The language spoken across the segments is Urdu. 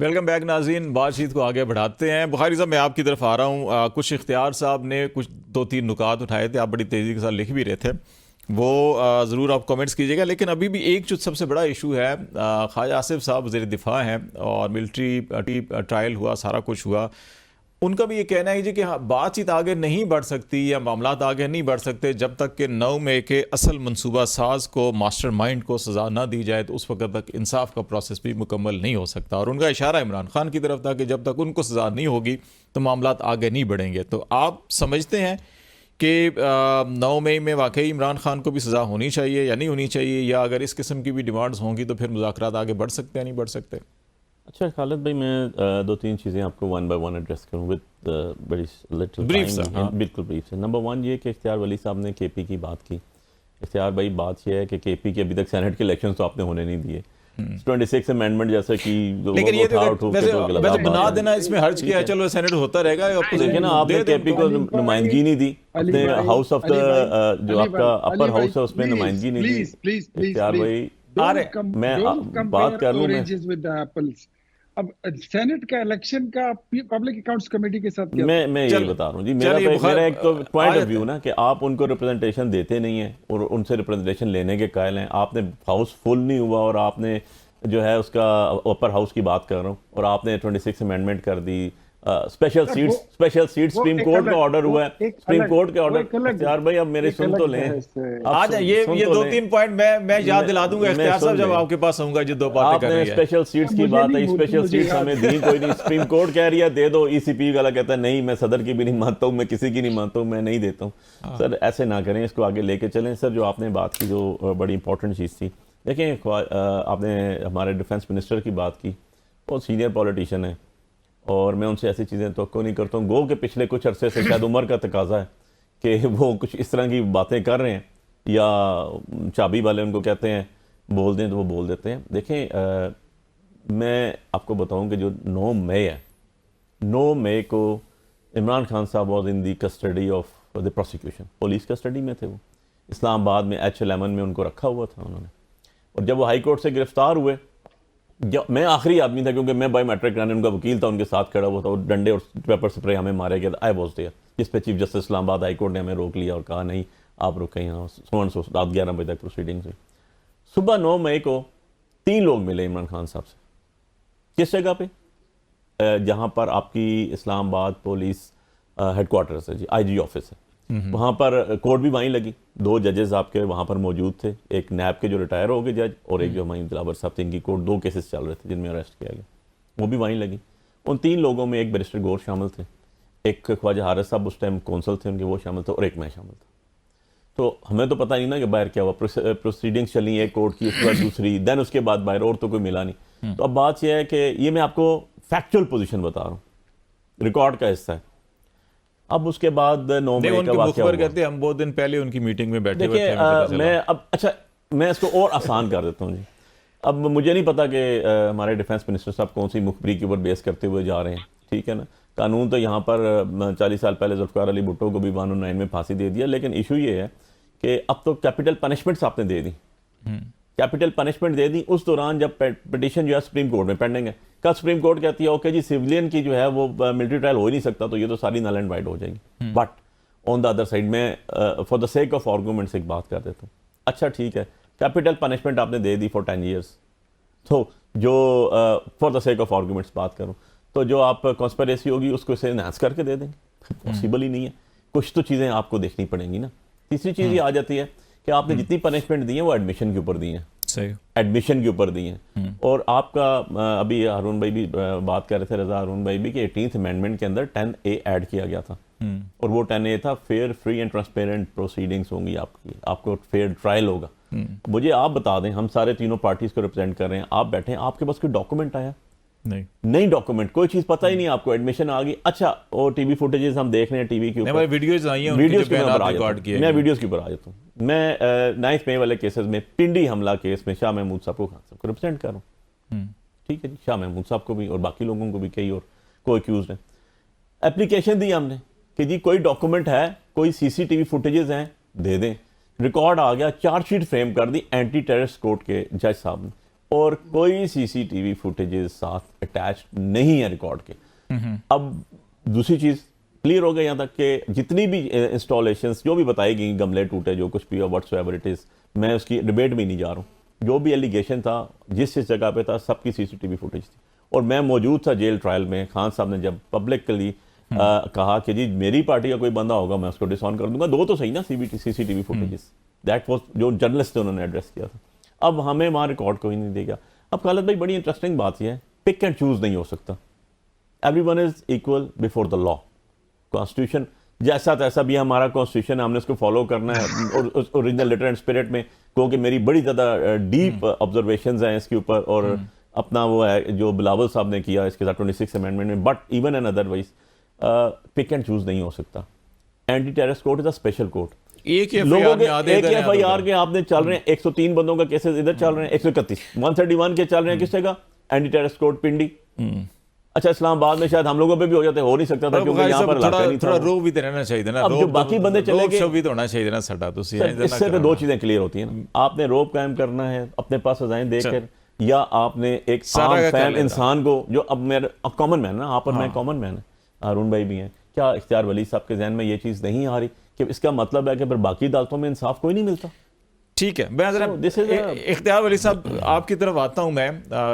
ویلکم بیک ناظرین، بات چیت کو آگے بڑھاتے ہیں۔ بخاری صاحب میں آپ کی طرف آ رہا ہوں۔ کچھ اختیار صاحب نے کچھ 2-3 نکات اٹھائے تھے، آپ بڑی تیزی کے ساتھ لکھ بھی رہے تھے، وہ ضرور آپ کمنٹس کیجیے گا۔ لیکن ابھی بھی ایک جو سب سے بڑا ایشو ہے، خواجہ آصف صاحب وزیر دفاع ہیں اور ملٹری ٹرائل ہوا، سارا کچھ ہوا، ان کا بھی یہ کہنا ہے کہ بات چیت آگے نہیں بڑھ سکتی یا معاملات آگے نہیں بڑھ سکتے جب تک کہ 9 مئی کے اصل منصوبہ ساز کو، ماسٹر مائنڈ کو سزا نہ دی جائے، تو اس وقت تک انصاف کا پروسیس بھی مکمل نہیں ہو سکتا۔ اور ان کا اشارہ عمران خان کی طرف تھا کہ جب تک ان کو سزا نہیں ہوگی تو معاملات آگے نہیں بڑھیں گے۔ تو آپ سمجھتے ہیں کہ 9 مئی میں واقعی عمران خان کو بھی سزا ہونی چاہیے یا نہیں ہونی چاہیے، یا اگر اس قسم کی بھی ڈیمانڈز ہوں گی تو پھر مذاکرات آگے بڑھ سکتے ہیں نہیں بڑھ سکتے؟ اچھا خالد بھائی، میں 2-3 چیزیں آپ کو ون بائی ون ایڈریس کروں وتھ بڑی لٹل بریف سے۔ بالکل بریف سے۔ نمبر 1 یہ کہ اختیار ولی صاحب نے کے پی کی بات کی۔ اختیار بھائی بات یہ ہے کہ کے پی کے ابھی تک سینٹ کے الیکشن تو آپ نے ہونے نہیں دیے۔ 26 امینڈمنٹ جیسا کہ لیکن یہ ویسے بنا دینا اس میں حرج کیا ہے، چلو سینٹ ہوتا رہے گا۔ دیکھیں نا، آپ نے کے پی کو نمائندگی نہیں دی، اپنے ہاؤس آف دا جو آپ کا اپر ہاؤس ہے اس میں نمائندگی نہیں دی۔ اختیار بھائی میں بات کر لوں، اب سینٹ کا الیکشن کا پبلک اکاؤنٹس کمیٹی کے ساتھ میں یہی بتا رہا ہوں جی، میرا ایک تو پوائنٹ آف ویو نا کہ آپ ان کو ریپرزنٹیشن دیتے نہیں ہیں اور ان سے ریپرزنٹیشن لینے کے قائل ہیں۔ آپ نے ہاؤس فل نہیں ہوا اور آپ نے جو ہے اس کا اپر ہاؤس کی بات کر رہا ہوں، اور آپ نے 26 امینڈمنٹ کر دی۔ اسپیشل سیٹ سپریم کورٹ کا آرڈر ہوا ہے، سپریم کورٹ کے آرڈر۔ اختیار بھائی اب میرے سن تو لیں، آج یہ 2-3 پوائنٹ میں یاد دلا دوں گا اختیار صاحب جب آپ کے پاس ہوں گا، جو دو باتیں کر رہی ہے۔ اسپیشل سیٹس کی بات ہے، اسپیشل سیٹس ہمیں دی کوئی نہیں۔ سپریم کورٹ کہہ رہی ہے دے دو، ای سی پی والا کہتا ہے نہیں، میں صدر کی بھی نہیں مانتا ہوں، میں کسی کی نہیں مانتا ہوں، میں نہیں دیتا ہوں۔ سر ایسے نہ کریں، اس کو آگے لے کے چلیں۔ سر جو آپ نے بات کی جو بڑی امپورٹنٹ چیز تھی، دیکھیں آپ نے ہمارے ڈیفنس منسٹر کی بات کی، بہت سینئر پولیٹیشین ہے اور میں ان سے ایسی چیزیں توقع نہیں کرتا ہوں۔ گو کہ پچھلے کچھ عرصے سے شاید عمر کا تقاضا ہے کہ وہ کچھ اس طرح کی باتیں کر رہے ہیں، یا چابی والے ان کو کہتے ہیں بول دیں تو وہ بول دیتے ہیں۔ دیکھیں میں آپ کو بتاؤں کہ جو 9 مئی ہے، 9 مئی کو عمران خان صاحب was in the custody of the prosecution, police custody میں تھے وہ، اسلام آباد میں H11 میں ان کو رکھا ہوا تھا انہوں نے۔ اور جب وہ ہائی کورٹ سے گرفتار ہوئے، میں آخری آدمی تھا کیونکہ میں بایو میٹرک لانے ان کا وکیل تھا، ان کے ساتھ کھڑا ہوا تھا، اور ڈنڈے اور پیپر سپرے ہمیں مارے گئے تھے، آئی واز دیئر، جس پہ چیف جسٹس اسلام آباد ہائی کورٹ نے ہمیں روک لیا اور کہا نہیں آپ رکیں یہاں، رات 11 بجے تک پروسیڈنگز ہوئی۔ صبح 9 مئی کو 3 لوگ ملے عمران خان صاحب سے، کس جگہ پہ؟ جہاں پر آپ کی اسلام آباد پولیس ہیڈ کوارٹرز ہے جی، آئی جی آفس ہے، وہاں پر کورٹ بھی وہیں لگی، 2 ججز آپ کے وہاں پر موجود تھے، ایک نیب کے جو ریٹائر ہو گئے جج، اور ایک جو ہماری دلاور صاحب تھے، ان کی کورٹ 2 کیسز چل رہے تھے جن میں اریسٹ کیا گیا، وہ بھی وہیں لگی۔ ان 3 لوگوں میں ایک بیرسٹر گور شامل تھے، ایک خواجہ حارث صاحب اس ٹائم کونسل تھے ان کے، وہ شامل تھے، اور ایک میں شامل تھا۔ تو ہمیں تو پتہ نہیں نا کہ باہر کیا ہوا، پروسیڈنگز چلی ایک کورٹ کی، اس کے بعد دوسری، دین اس کے بعد باہر، اور تو کوئی ملا نہیں۔ تو اب بات یہ ہے کہ یہ میں آپ کو فیکچول پوزیشن بتا رہا ہوں، ریکارڈ کا حصہ ہے۔ اب اس کے بعد 9 مئی کا واقعہ ہوا۔ کہتے ہیں ہم 2 دن پہلے ان کی میٹنگ میں بیٹھے ہوئے تھے۔ دیکھیں میں اب اچھا میں اس کو اور آسان کر دیتا ہوں جی۔ اب مجھے نہیں پتا کہ ہمارے ڈیفنس منسٹر صاحب کون سی مخبری کے اوپر بیس کرتے ہوئے جا رہے ہیں، ٹھیک ہے نا۔ قانون تو یہاں پر 40 سال پہلے ذوالفقار علی بھٹو کو بھی 109 میں پھانسی دے دیا، لیکن ایشو یہ ہے کہ اب تو کیپٹل پنشمنٹس آپ نے دے دی، کیپٹل پنشمنٹ دے دی اس دوران جب پٹیشن جو ہے سپریم کورٹ میں پینڈنگ ہے۔ کل سپریم کورٹ کہتی ہے اوکے جی سیولین کی جو ہے وہ ملٹری ٹرائل ہو ہی نہیں سکتا، تو یہ تو ساری نل اینڈ وائڈ ہو جائے گی۔ But on the other side میں for the sake of arguments ایک بات کر دیتا ہوں، اچھا ٹھیک ہے کیپٹل پنشمنٹ آپ نے دے دی فار 10 ایئرس، تو جو for the sake of arguments بات کروں تو جو آپ کانسپریسی ہوگی اس کو اسے انہانس کر کے دے دیں گے، پاسبل ہی نہیں ہے، کچھ تو چیزیں آپ کو دیکھنی پڑیں گی نا۔ تیسری چیز یہ آ جاتی ہے کہ آپ نے جتنی پنشمنٹ دی ہیں وہ ایڈمیشن کے اوپر دی ہیں، ایڈمیشن کے اوپر دی ہیں، اور آپ کا ابھی ہارون بھائی بھی بات کر رہے تھے، رضا ہارون بھائی بھی، کہ 18th امینڈمنٹ کے اندر 10A ایڈ کیا گیا تھا، اور وہ 10A تھا fair free and transparent proceedings ہوں گی آپ کی، آپ کو فیئر ٹرائل ہوگا۔ مجھے آپ بتا دیں، ہم سارے تینوں پارٹیز کو ریپرزینٹ کر رہے ہیں، آپ بیٹھے ہیں، آپ کے پاس کوئی ڈاکومنٹ آیا؟ نہیں ڈاکومنٹ، کوئی چیز پتہ ہی نہیں آپ کو، ایڈمیشن آ گئی۔ اچھا وہ ٹی وی فوٹیجز ہم دیکھ رہے ہیں ٹی وی کے اوپر، ویڈیوز آئی ہیں، ویڈیوز کے اوپر آ جاتا ہوں میں، ویڈیوز کے اوپر آ جاتا ہوں میں۔ 9 مئی والے کیسز میں، پنڈی حملہ کیس میں شاہ محمود صاحب کو، خان صاحب کو ریپرزینٹ کر رہا ہوں، ٹھیک ہے جی، شاہ محمود صاحب کو بھی اور باقی لوگوں کو بھی، کئی اور کو ایکیوزڈ ہیں۔ اپلیکیشن دی ہم نے کہ جی کوئی ڈاکومنٹ ہے، کوئی CCTV فوٹیجز ہیں دے دیں، ریکارڈ آ گیا، چارج شیٹ فریم کر دی اینٹی ٹیررسٹ کورٹ کے جج صاحب نے، اور کوئی سی سی ٹی وی فوٹیجز ساتھ اٹیچ نہیں ہے ریکارڈ کے. اب دوسری چیز کلیئر ہو گئی یہاں تک کہ جتنی بھی انسٹالیشنز جو بھی بتائی گئی, گملے ٹوٹے جو کچھ بھی ہو واٹس ایور اٹ از, میں اس کی ڈبیٹ بھی نہیں جا رہا ہوں. جو بھی ایلیگیشن تھا جس جگہ پہ تھا سب کی سی سی ٹی وی فوٹیج تھی, اور میں موجود تھا جیل ٹرائل میں. خان صاحب نے جب پبلکلی کہا کہ جی میری پارٹی کا کوئی بندہ ہوگا میں اس کو ڈس آن کر دوں گا, دو تو صحیح نا C C T V footages, that was جو جرنلسٹ انہوں نے ایڈریس کیا تھا. اب ہمیں وہاں ریکارڈ کوئی نہیں دے گا. اب خالد بھائی بڑی انٹرسٹنگ بات یہ ہے, پک اینڈ چوز نہیں ہو سکتا. Every one is equal before the law. Constitution جیسا تیسا بھی ہمارا کانسٹیٹیوشن ہے, ہم نے اس کو فالو کرنا ہے اور اوریجنل لیٹر اینڈ اسپرٹ میں, کیونکہ میری بڑی زیادہ ڈیپ آبزرویشنز ہیں اس کے اوپر, اور اپنا وہ ہے جو بلاول صاحب نے کیا اس کے ساتھ 26 امینڈمنٹ میں. But even and otherwise pick and choose نہیں ہو سکتا. Anti terrorist court is a special court. ایک ایف آئی آر کے آپ نے چل رہے ہیں 103 بندوں کا کیسز ادھر چل رہے ہیں, 131 کے چل رہے ہیں کس جگہ, اینٹی ٹیررسٹ کورٹ پنڈی. اچھا اسلام آباد میں شاید ہم لوگوں پہ بھی ہو جاتے, ہو نہیں سکتا تھا کیونکہ یہاں پر علاقہ نہیں تھا. تھوڑا رو بھی دینا چاہیے نا, اب جو باقی بندے چلے گئے بھی تو ہونا چاہیے نا سٹا. تو اس سے تو دو چیزیں کلیئر ہوتی ہیں نا, آپ نے روب قائم کرنا ہے اپنے پاس عزائم دے کر, یا آپ نے ایک عام فہم انسان کو جو اب میرا کامن مین نا, آپ اور میں کامن مین ہیں, ہارون بھائی بھی ہیں, کیا اختیار ولی صاحب کے ذہن میں یہ چیز نہیں آ رہی کہ اس کا مطلب ہے کہ پھر باقی عدالتوں میں انصاف کوئی نہیں ملتا؟ ٹھیک ہے, میں ذرا اختیار ولی صاحب آپ کی طرف آتا ہوں. میں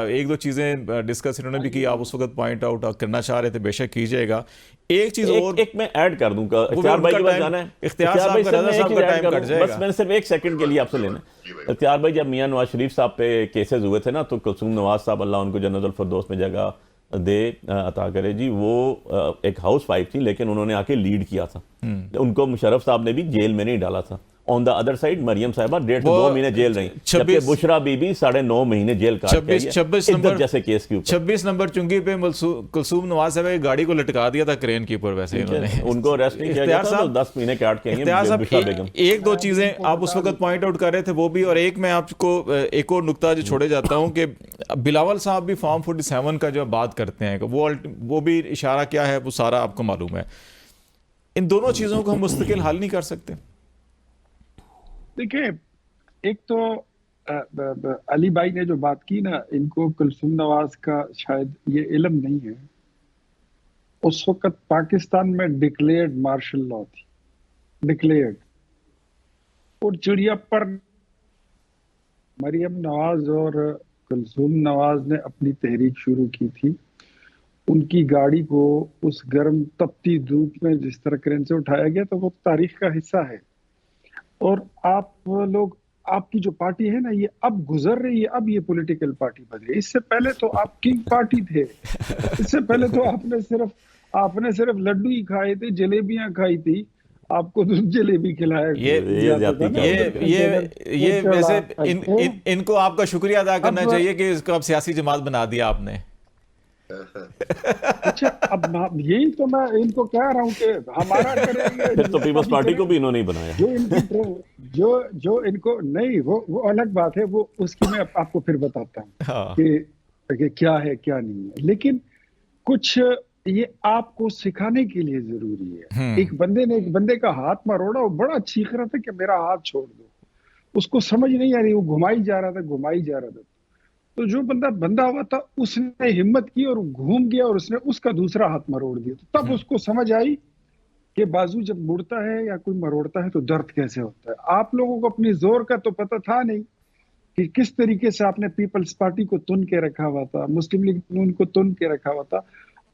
ایک دو چیزیں ڈسکس انہوں نے بھی کی, آپ اس وقت پوائنٹ آؤٹ کرنا چاہ رہے تھے, بے شک کیجئے گا. ایک چیز اور ایک میں ایڈ کر دوں گا, اختیار بھائی کے پاس جانا ہے, اختیار صاحب کا رضا صاحب کا ٹائم کٹ جائے گا, بس میں نے صرف ایک سیکنڈ کے لیے آپ سے لینا. اختیار بھائی جب میاں نواز شریف صاحب پہ کیسز ہوئے تھے نا, تو کلثوم نواز صاحب اللہ ان کو جنت الفردوس میں جگہ دے عطا کرے جی, وہ ایک ہاؤس وائف تھی لیکن انہوں نے آ کے لیڈ کیا تھا. ان کو مشرف صاحب نے بھی جیل میں نہیں ڈالا تھا. آن دا ادر سائڈ مریم صاحبہ 1.5 سے 2 مہینے جیل رہی, جبکہ بشرا بی بی 9.5 مہینے جیل کاٹ کے عزت جیسے کیس کے اوپر 26 نمبر چنگی پہ کلثوم نواز صاحب کی گاڑی کو لٹکا دیا تھا کرین کے اوپر. ویسے انہوں نے ان کو اریسٹ نہیں کیا گیا تھا, 10 مہینے کاٹ کے بشرا بیگم. ایک دو چیزیں آپ اس وقت پوائنٹ آؤٹ کر رہے تھے وہ بھی, اور ایک میں آپ کو ایک اور نقطہ جو چھوڑے جاتا ہوں کہ بلاول صاحب بھی فارم 47 کا جو بات کرتے ہیں, وہ بھی اشارہ کیا ہے وہ سارا آپ کو معلوم ہے. ان دونوں چیزوں کو ہم مستقل حل نہیں کر سکتے. دیکھیں, ایک تو علی بھائی نے جو بات کی نا, ان کو کلثوم نواز کا شاید یہ علم نہیں ہے. اس وقت پاکستان میں ڈکلیئرڈ مارشل لا تھی, ڈکلیئرڈ, اور چڑیا پر مریم نواز اور کلثوم نواز نے اپنی تحریک شروع کی تھی. ان کی گاڑی کو اس گرم تپتی دھوپ میں جس طرح کرین سے اٹھایا گیا تو وہ تاریخ کا حصہ ہے. اور آپ لوگ, آپ کی جو پارٹی ہے نا, یہ اب گزر رہی ہے, اب یہ پولیٹیکل پارٹی بن رہی ہے. اس سے پہلے تو آپ کنگ پارٹی تھے, اس سے پہلے تو آپ نے صرف لڈو ہی کھائے تھے, جلیبیاں کھائی تھی, آپ کو دودھ جلیبی کھلایا. یہ ویسے ان کو آپ کا شکریہ ادا کرنا چاہیے کہ اس کو اب سیاسی جماعت بنا دیا آپ نے. اچھا, اب یہی تو میں ان کو کہہ رہا ہوں کہ ہمارا کریں گے. تو پیپلز پارٹی کو بھی انہوں نے بنایا, جو ان کو نہیں, وہ الگ بات ہے, وہ اس کی میں آپ کو پھر بتاتا ہوں کہ کیا ہے کیا نہیں ہے. لیکن کچھ یہ آپ کو سکھانے کے لیے ضروری ہے. ایک بندے نے ایک بندے کا ہاتھ مروڑا, وہ بڑا چیخ رہا تھا کہ میرا ہاتھ چھوڑ دو, اس کو سمجھ نہیں آ رہی, وہ گھمائی جا رہا تھا. تو جو بندہ ہوا تھا اس نے ہمت کی اور گھوم گیا اور اس نے اس کا دوسرا ہاتھ مروڑ دیا. تو تب اس کو سمجھ آئی کہ بازو جب مڑتا ہے یا کوئی مروڑتا ہے تو درد کیسے ہوتا ہے. آپ لوگوں کو اپنی زور کا تو پتہ تھا نہیں کہ کس طریقے سے آپ نے پیپلز پارٹی کو تن کے رکھا ہوا تھا, مسلم لیگ نون کو تن کے رکھا ہوا تھا.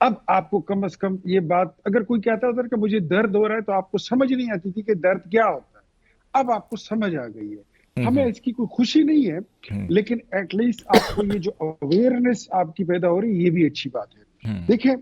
اب آپ کو کم از کم یہ بات, اگر کوئی کہتا ہوتا کہ مجھے درد ہو رہا ہے تو آپ کو سمجھ نہیں آتی تھی کہ درد کیا ہوتا ہے. اب آپ کو سمجھ آ گئی ہے. ہمیں اس کی کوئی خوشی نہیں ہے, لیکن ایٹ لیسٹ آپ کو یہ جو اویئرنیس آپ کی پیدا ہو رہی ہے, یہ بھی اچھی بات ہے. دیکھیں,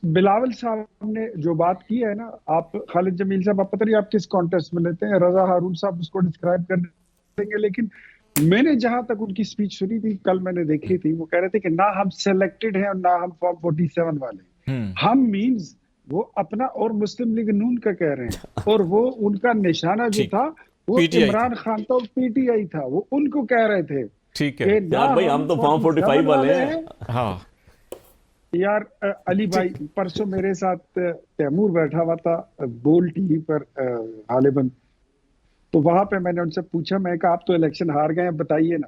بلاول صاحب نے جو بات کی ہے نا, آپ خالد جمیل صاحب, آپ پتہ نہیں آپ کس کانٹیسٹ میں لیتے ہیں, رضا ہارون صاحب اس کو ڈسکرائب کر دیں گے, لیکن میں نے جہاں تک ان کی سپیچ سنی تھی, کل میں نے دیکھی تھی, وہ کہہ رہے تھے کہ نہ ہم سلیکٹڈ ہیں اور نہ ہم فارم 47 والے. ہم مینز وہ اپنا اور مسلم لیگ نون کا کہہ رہے ہیں, اور وہ ان کا نشانہ جو تھا وہ عمران خان تھا اور پی ٹی آئی تھا, وہ ان کو کہہ رہے تھے. ٹھیک ہے بھائی, ہم تو فارم 45 والے ہیں. ہاں یار علی بھائی, پرسوں میرے ساتھ تیمور بیٹھا ہوا تھا بول ٹی وی پر غالباً, تو وہاں پہ میں نے ان سے پوچھا, میں کہا آپ تو الیکشن ہار گئے ہیں, بتائیے نا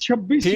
26